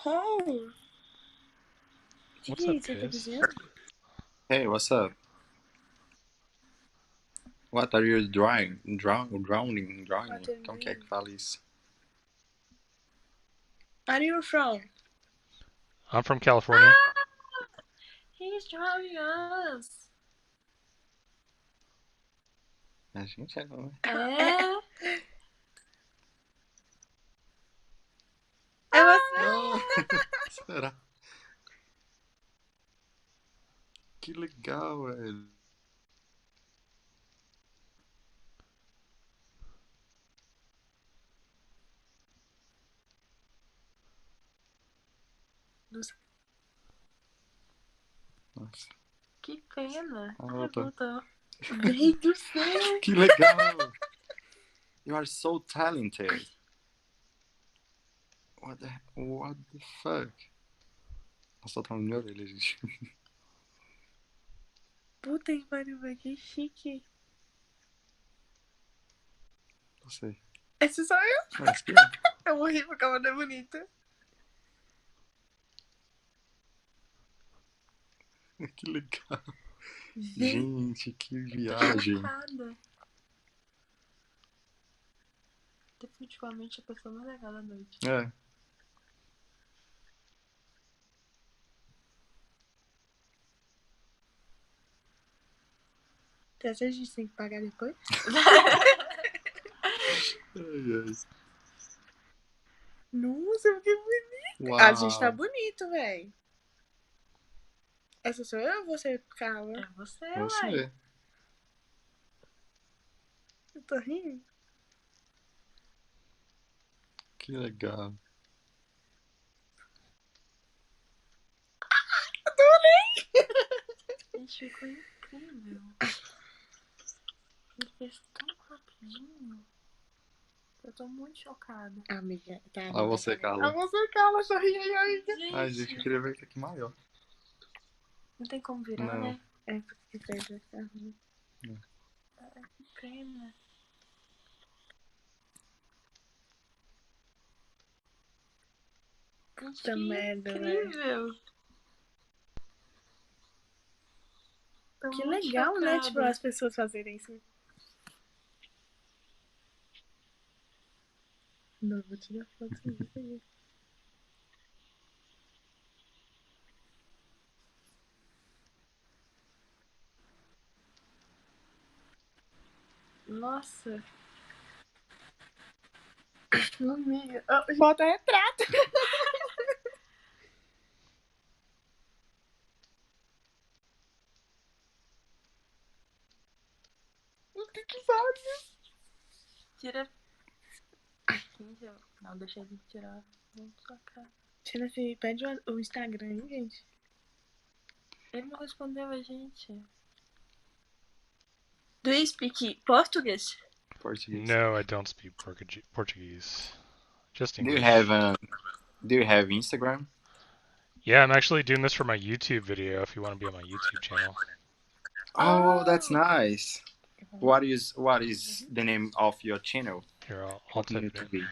Oh! What's up, Piss? Hey, what's up? What are you drowning? Como que é que fala isso? Where are you from? I'm from California. He's drowning us. A gente é, não é? É? É você? Será? Que legal, velho. Nossa. Que pena. Voltou. Meu Deus do céu. Que legal. You are so talented. What the fuck? Nossa, tá na minha orelha, gente. Puta que pariu, velho. Que chique. Não sei. Esse sou eu? Acho que é. Eu morri porque ela não é bonita. Que legal. Gente, que viagem. Definitivamente a pessoa mais legal da noite. É. Às vezes a gente tem que pagar depois. Nossa, que bonito. Uau. A gente tá bonito, velho. Essa sou eu ou você, Carla? É você, Você. uai. Eu tô rindo. Que legal. Gente, ficou incrível. Ele fez tão rapidinho. Eu tô muito chocada. Amiga, tá. A você, Carla. A você, Carla, sorri aí, amiga. Ai, gente, eu queria ver isso aqui maior. Não tem como virar, Não. né? É porque fez essa. Que pena. Puta merda, velho. Incrível. Tô Que muito legal, né? chocada. Tipo, as pessoas fazerem isso. Não, vou tirar foto disso aí. Nossa. Amiga, bota retrato. O que que faz? Tira. Não, deixa ele tirar. Vamos socar. Tira assim, pede o Instagram, hein, gente? Ele não respondeu a gente. Do you speak Portuguese? Português. No, I don't speak Portuguese. Just Do you English. have Instagram? Yeah, I'm actually doing this for my YouTube video if you want to be on my YouTube channel. Oh, that's nice. What is the name of your channel? Here, I'll type it in.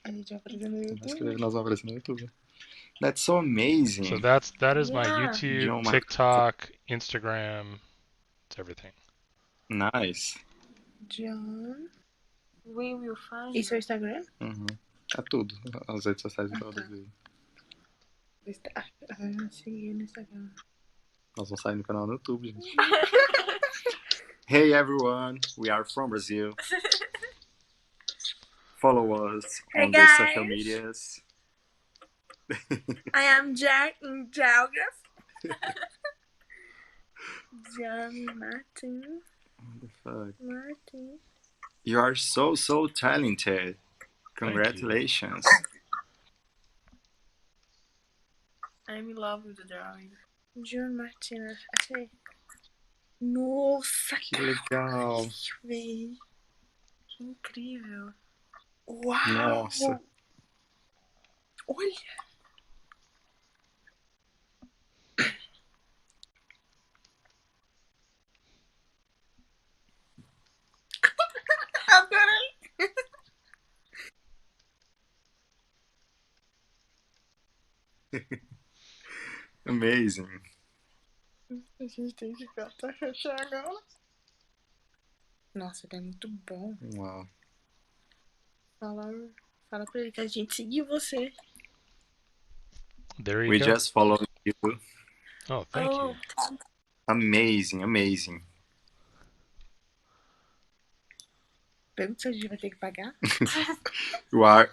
A gente vai aparecer no YouTube. Nós vamos aparecer no YouTube. That's so amazing. So that is my Yeah. YouTube, John, TikTok, Instagram. It's everything. Nice. John. We will find. E seu Instagram? Uhum. É tudo. As redes sociais todas. Seguir no Instagram. Nós vamos sair no canal no YouTube, gente. Hey everyone, we are from Brazil. Follow us on the social medias. I am Jack in Geography. John Martin. What the fuck? Martin. You are so talented. Congratulations. I'm in love with the drawing. John Martin, achei. Nossa, Que legal. véi. Que incrível. Uau. Nossa. Olha. Adorei. Amazing. A gente tem que fechar agora. Nossa, ele é muito bom. Wow. Fala pra ele que a gente seguiu você. There you We go. just followed you. Oh, thank you. Amazing, amazing. Pergunta se a gente vai ter que pagar.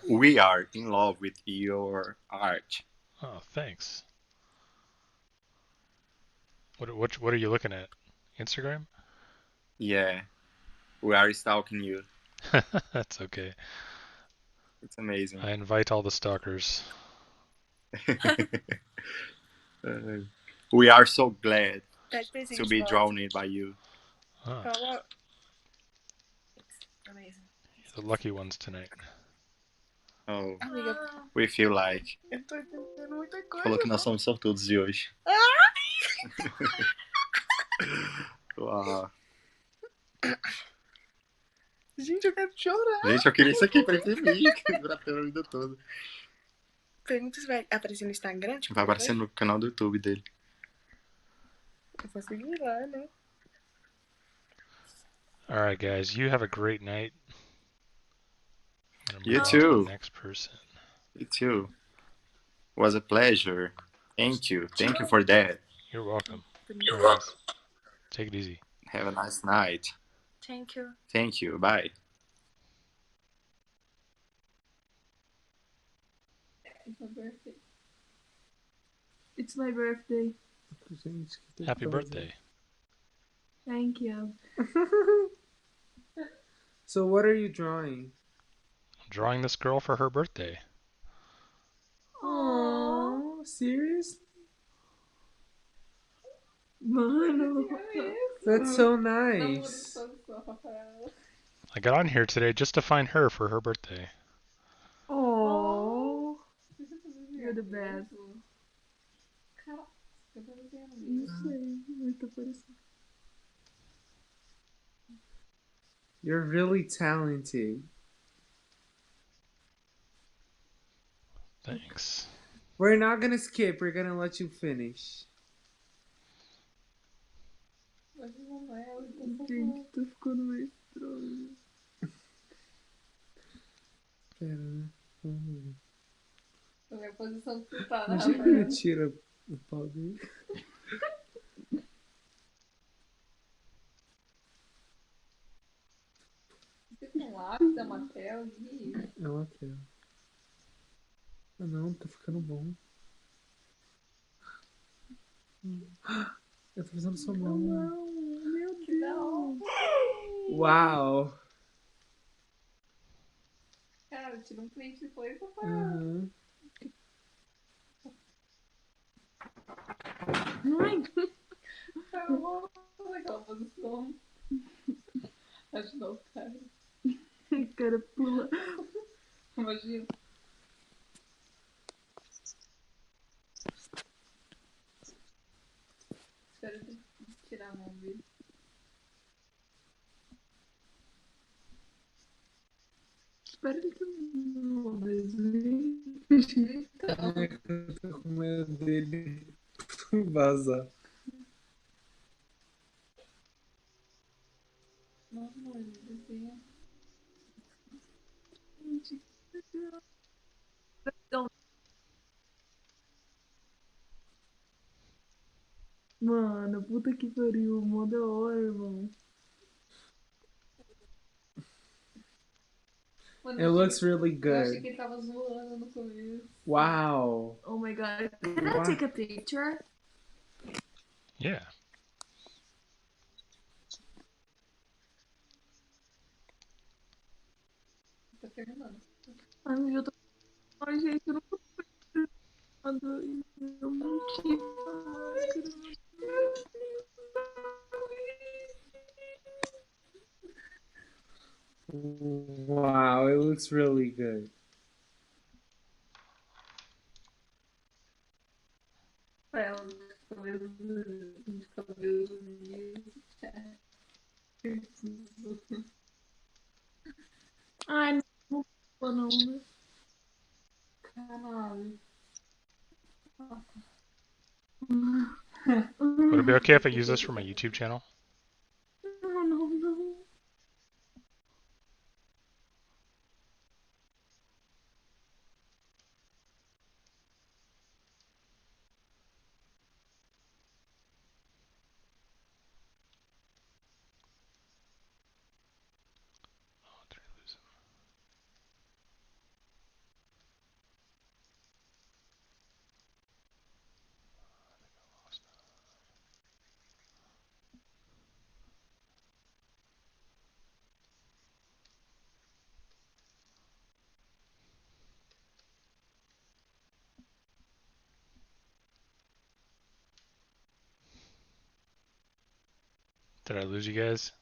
We are in love with your art. Oh, thanks. What are you looking at? Instagram? Yeah. We are stalking you. That's okay. It's amazing. I invite all the stalkers. We are so glad Pede presente to be pra ela. drawn by you. Oh, Fala. Amazing. you're the lucky ones tonight. Oh, Amiga, we feel like. eu tô entendendo muita coisa. Falou que nós somos sortudos de hoje. Uau. Gente, eu quero chorar. Gente, eu queria isso aqui pra mim, durar pela vida toda. Pergunta se vai aparecer no Instagram. Tipo, Vai aparecer no canal do YouTube dele. Eu vou seguir lá, né? All right, guys, you have a great night. I'm gonna You move on to too. the next person. You too. It was a pleasure. Thank you. Thank you for that. You're welcome. No worries. Take it easy. Have a nice night. Thank you. Thank you. Bye. It's my birthday. It's my birthday. Gente, que Happy coisa. birthday. Thank you. So what are you drawing? I'm drawing this girl for her birthday. Oh, serious? Mano. That's so nice. I got on here today just to find her for her birthday. Oh. You're the best. Não sei, mas tá parecendo. You're really talented. Thanks. We're not gonna skip, we're gonna let you finish. Gente, tô ficando meio estranho. Pera, né? Vamos ver. A posição que tu tá, né? Imagina que ele tira o pau dele. Você com lápis, é uma tela e... É uma tela. Ah não, tá ficando bom. Eu tô fazendo sua mão. Não, meu Deus. Uau! Cara, tira um print depois e faz. Uhum. Ai. Cara, eu vou fazer aquela posição. Ajudar o cara. O cara pula. Imagina. Espera eu tirar a mão dele. Espera ele terminar o desenho. Eu tô com medo dele vazar. Não, mano, desenho. Mano, puta que pariu, mó da hora, irmão. Mano, It looks really eu achei good. que ele tava zoando no começo. Wow. Oh my god. Can I take a picture? Yeah. Tá terminando. Ai, eu tô. Ai, gente, eu não tô terminando. Eu não tive máscara. Wow, it looks really good. Ela de cabelo liso. Ai, não vou não, né? Caralho. Would it be okay if I use this for my YouTube channel? No. Oh, did I lose it? I lost it. Did I lose you guys?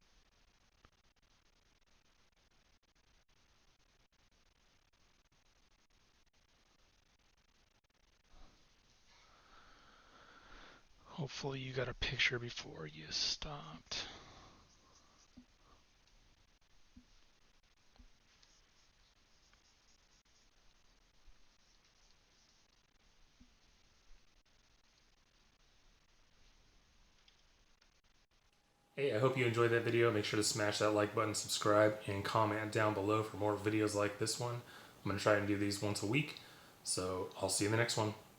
Hopefully you got a picture before you stopped. Hey, I hope you enjoyed that video. Make sure to smash that like button, subscribe, and comment down below for more videos like this one. I'm going to try and do these once a week, so I'll see you in the next one.